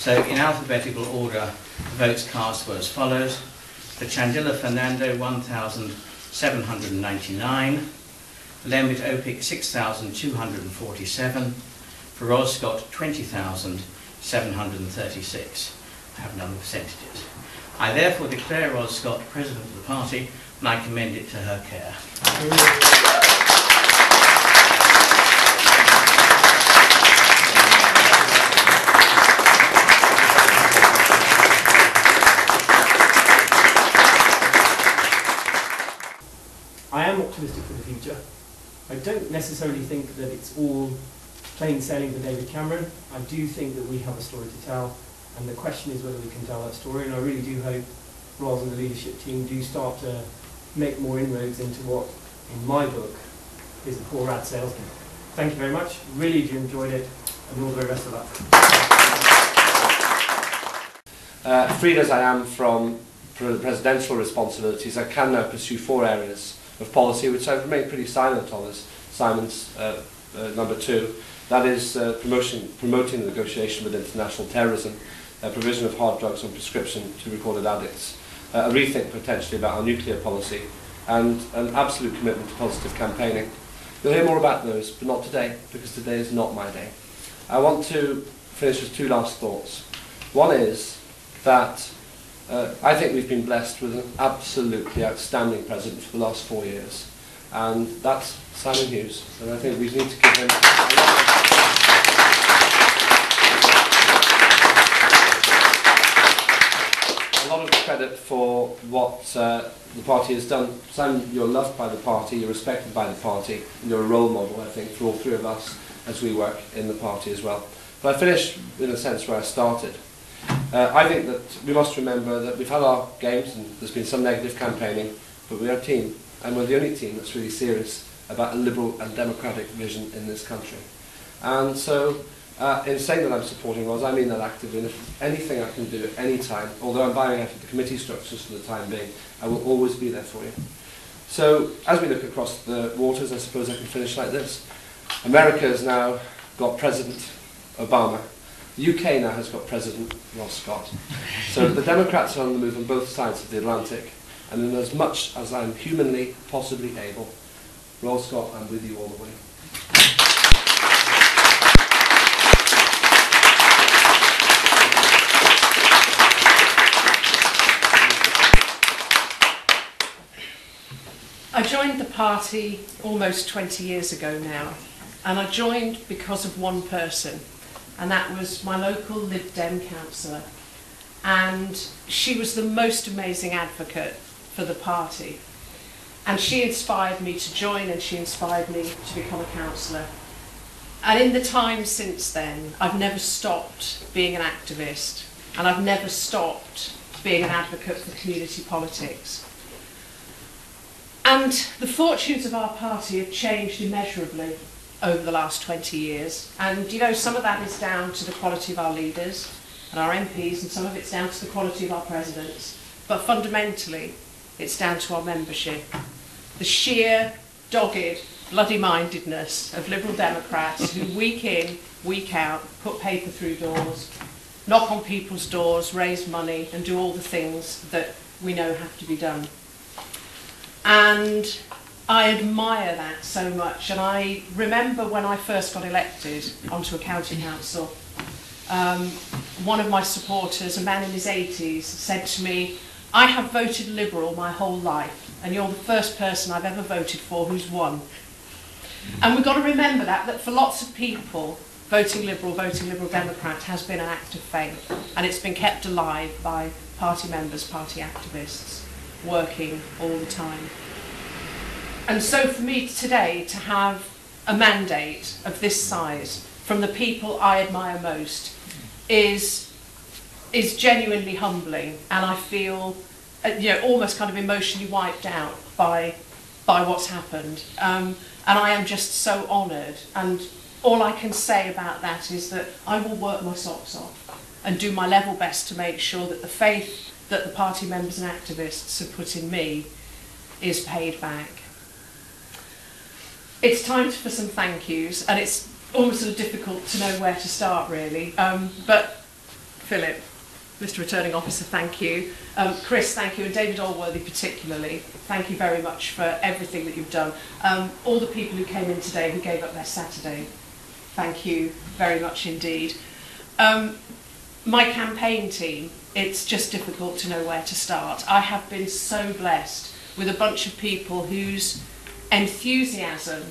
So in alphabetical order, votes cast were as follows. For Chandila Fernando, 1,799. Lembit Opik, 6,247. For Ros Scott, 20,736. I have none of the percentages. I therefore declare Ros Scott President of the party, and I commend it to her care. I am optimistic for the future. I don't necessarily think that it's all plain sailing for David Cameron. I do think that we have a story to tell, and the question is whether we can tell that story, and I really do hope Ros and the leadership team do start to make more inroads into what, in my book, is a poor ad salesman. Thank you very much. Really enjoyed it, and all the very best of luck. Freed as I am from presidential responsibilities, I can now pursue 4 areas of policy which I've remained pretty silent on, as Simon's number 2. That is promoting the negotiation with international terrorism, provision of hard drugs on prescription to recorded addicts, a rethink potentially about our nuclear policy, and an absolute commitment to positive campaigning. You'll hear more about those, but not today, because today is not my day. I want to finish with 2 last thoughts. One is that I think we've been blessed with an absolutely outstanding president for the last 4 years, and that's Simon Hughes, and I think we need to give him a lot of credit for what the party has done. Simon, you're loved by the party, you're respected by the party, and you're a role model, I think, for all 3 of us as we work in the party as well. But I finish in a sense where I started. I think that we must remember that we've had our games and there's been some negative campaigning, but we're a team, and we're the only team that's really serious about a liberal and democratic vision in this country. And so, in saying that I'm supporting Ros, I mean that actively, and if anything I can do at any time, although I'm buying out of the committee structures for the time being, I will always be there for you. So, as we look across the waters, I suppose I can finish like this. America has now got President Obama. The UK now has got President Ros Scott. So the Democrats are on the move on both sides of the Atlantic, and in as much as I'm humanly possibly able, Ros Scott, I'm with you all the way. I joined the party almost 20 years ago now, and I joined because of one person, and that was my local Lib Dem councillor, and she was the most amazing advocate for the party, and she inspired me to join, and she inspired me to become a councillor. And in the time since then, I've never stopped being an activist, and I've never stopped being an advocate for community politics. And the fortunes of our party have changed immeasurably over the last 20 years. And you know, some of that is down to the quality of our leaders and our MPs, and some of it's down to the quality of our presidents. But fundamentally, it's down to our membership. The sheer, dogged, bloody-mindedness of Liberal Democrats who week in, week out, put paper through doors, knock on people's doors, raise money, and do all the things that we know have to be done. And I admire that so much, and I remember when I first got elected onto a county council, one of my supporters, a man in his 80s, said to me, "I have voted Liberal my whole life, and you're the first person I've ever voted for who's won." And we've got to remember that for lots of people, voting Liberal Democrat has been an act of faith, and it's been kept alive by party members, party activists, working all the time. And so for me today to have a mandate of this size from the people I admire most is genuinely humbling, and I feel almost kind of emotionally wiped out by what's happened. And I am just so honoured, and all I can say about that is that I will work my socks off and do my level best to make sure that the faith that the party members and activists have put in me is paid back. It's time for some thank yous, and it's almost sort of difficult to know where to start really, but Philip, Mr. Returning Officer, thank you. Chris, thank you, and David Allworthy particularly. Thank you very much for everything that you've done. All the people who came in today who gave up their Saturday, thank you very much indeed. My campaign team, it's just difficult to know where to start. I have been so blessed with a bunch of people whose enthusiasm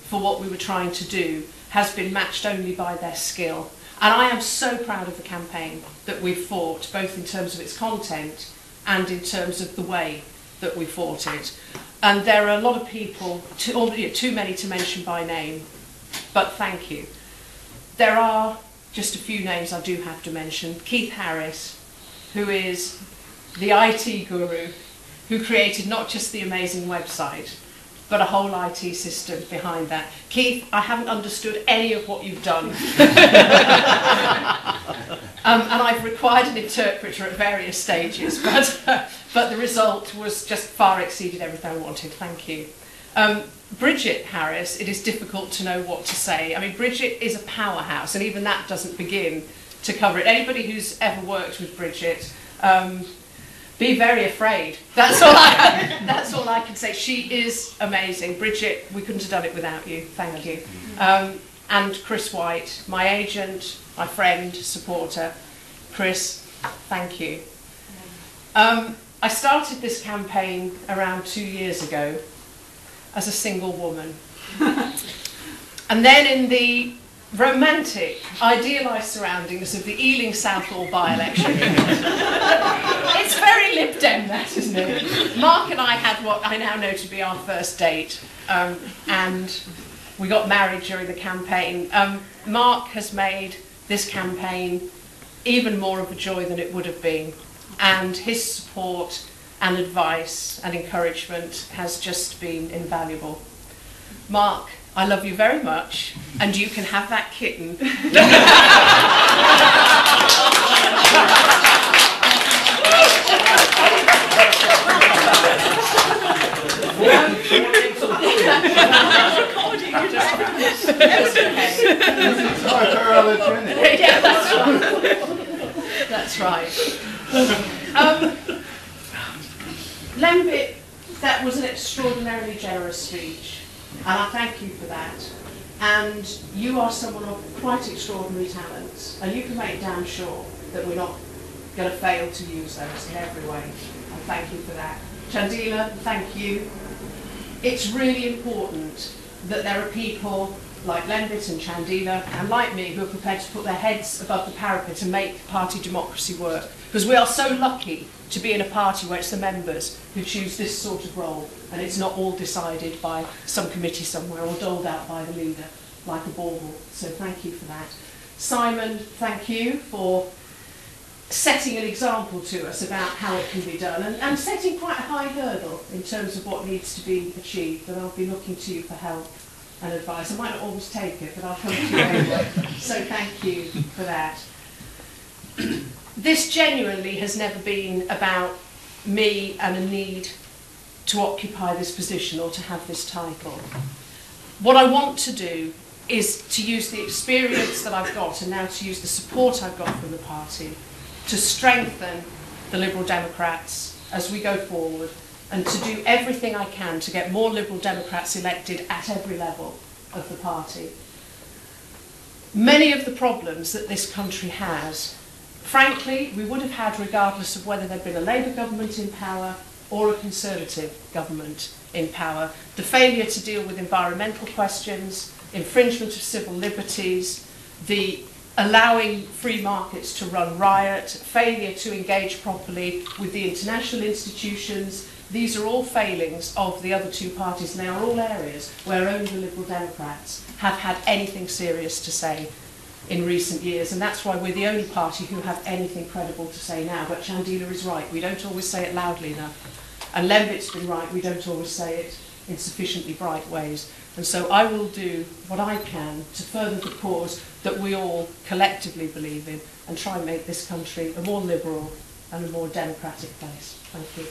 for what we were trying to do has been matched only by their skill. And I am so proud of the campaign that we've fought, both in terms of its content and in terms of the way that we fought it. And there are a lot of people, too many to mention by name, but thank you. There are just a few names I do have to mention. Keith Harris, who is the IT guru, who created not just the amazing website, but a whole IT system behind that. Keith, I haven't understood any of what you've done. And I've required an interpreter at various stages, but the result was just far exceeded everything I wanted. Thank you. Bridget Harris, it is difficult to know what to say. I mean, Bridget is a powerhouse, and even that doesn't begin to cover it. Anybody who's ever worked with Bridget, be very afraid. That's all I can say. She is amazing. Bridget, we couldn't have done it without you. Thank you. And Chris White, my agent, my friend, supporter. Chris, thank you. I started this campaign around 2 years ago as a single woman. And then in the romantic, idealised surroundings of the Ealing Southall by-election. It's very Lib Dem, that, isn't it? Mark and I had what I now know to be our first date, and we got married during the campaign. Mark has made this campaign even more of a joy than it would have been, and his support and advice and encouragement has just been invaluable. Mark, I love you very much, and you can have that kitten. Yeah, that's right. Lembit, that was an extraordinarily generous speech. And I thank you for that. And you are someone of quite extraordinary talents, and you can make damn sure that we're not going to fail to use those in every way. And thank you for that. Chandila, thank you. It's really important that there are people like Lembit and Chandila, and like me, who are prepared to put their heads above the parapet and make party democracy work. Because we are so lucky to be in a party where it's the members who choose this sort of role, and it's not all decided by some committee somewhere or doled out by the leader, like a bauble. So thank you for that. Simon, thank you for setting an example to us about how it can be done, and setting quite a high hurdle in terms of what needs to be achieved, and I'll be looking to you for help and advice. I might not always take it, but I'll come to you anyway. So thank you for that. This genuinely has never been about me and a need to occupy this position or to have this title. What I want to do is to use the experience that I've got, and now to use the support I've got from the party, to strengthen the Liberal Democrats as we go forward, and to do everything I can to get more Liberal Democrats elected at every level of the party. Many of the problems that this country has, frankly, we would have had regardless of whether there'd been a Labour government in power or a Conservative government in power. The failure to deal with environmental questions, infringement of civil liberties, the allowing free markets to run riot, failure to engage properly with the international institutions. These are all failings of the other two parties, and they are all areas where only the Liberal Democrats have had anything serious to say in recent years, and that's why we're the only party who have anything credible to say now. But Chandila is right, we don't always say it loudly enough. And Lembit's been right, we don't always say it in sufficiently bright ways. And so I will do what I can to further the cause that we all collectively believe in, and try and make this country a more liberal and a more democratic place. Thank you.